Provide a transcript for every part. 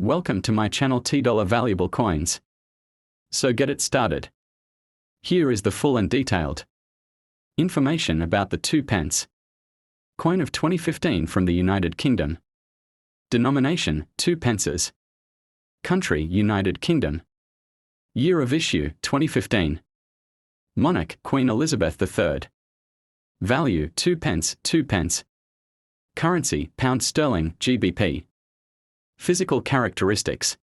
Welcome to my channel $T Valuable Coins. So get it started. Here is the full and detailed information about the 2 pence coin of 2015 from the United Kingdom. Denomination, 2 pences. Country, United Kingdom. Year of issue, 2015. Monarch, Queen Elizabeth III. Value, 2 pence, 2 pence. Currency, pound sterling, GBP. Physical characteristics.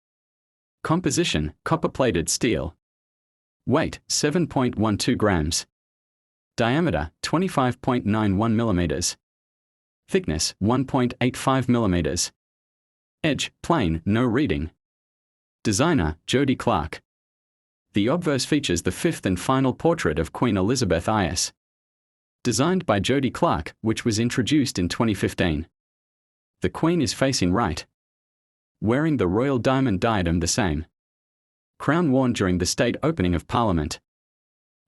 Composition, copper-plated steel. Weight, 7.12 grams. Diameter, 25.91 millimeters. Thickness, 1.85 millimeters. Edge, plain, no reading. Designer, Jody Clark. The obverse features the fifth and final portrait of Queen Elizabeth I. Designed by Jody Clark, which was introduced in 2015. The Queen is facing right, wearing the royal diamond diadem the same. Crown worn during the state opening of Parliament.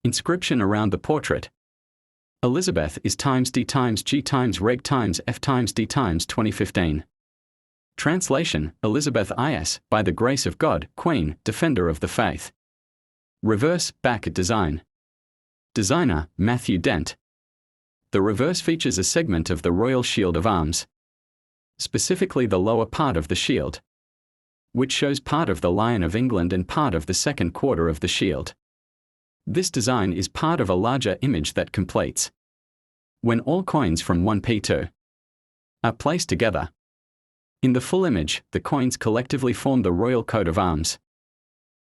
Inscription around the portrait. Elizabeth is times D times G times Reg times F times D times 2015. Translation, Elizabeth I.S., by the grace of God, Queen, Defender of the Faith. Reverse, back design. Designer, Matthew Dent. The reverse features a segment of the Royal Shield of Arms, specifically the lower part of the shield, which shows part of the Lion of England and part of the second quarter of the shield. This design is part of a larger image that completes when all coins from 1p2 are placed together. In the full image, the coins collectively form the Royal Coat of Arms,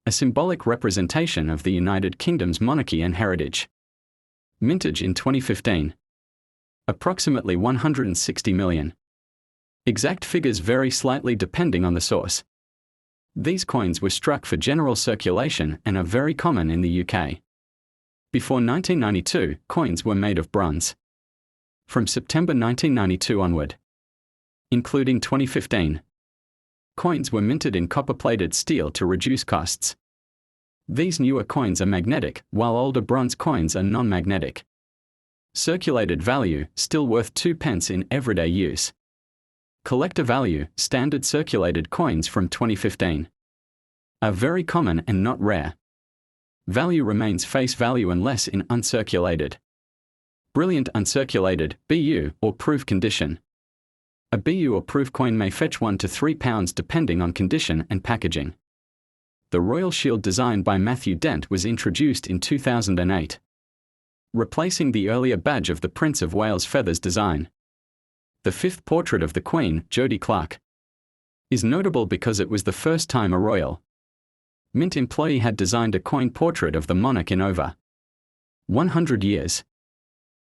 a symbolic representation of the United Kingdom's monarchy and heritage. Mintage in 2015. Approximately 160 million. Exact figures vary slightly depending on the source. These coins were struck for general circulation and are very common in the UK. Before 1992, coins were made of bronze. From September 1992 onward, including 2015, coins were minted in copper-plated steel to reduce costs. These newer coins are magnetic, while older bronze coins are non-magnetic. Circulated value, still worth 2 pence in everyday use. Collector value, standard circulated coins from 2015. Are very common and not rare. Value remains face value unless in uncirculated. Brilliant uncirculated, BU, or proof condition. A BU or proof coin may fetch £1 to £3 depending on condition and packaging. The Royal Shield designed by Matthew Dent was introduced in 2008, replacing the earlier badge of the Prince of Wales feathers design. The fifth portrait of the Queen, Jody Clark, is notable because it was the first time a royal mint employee had designed a coin portrait of the monarch in over 100 years.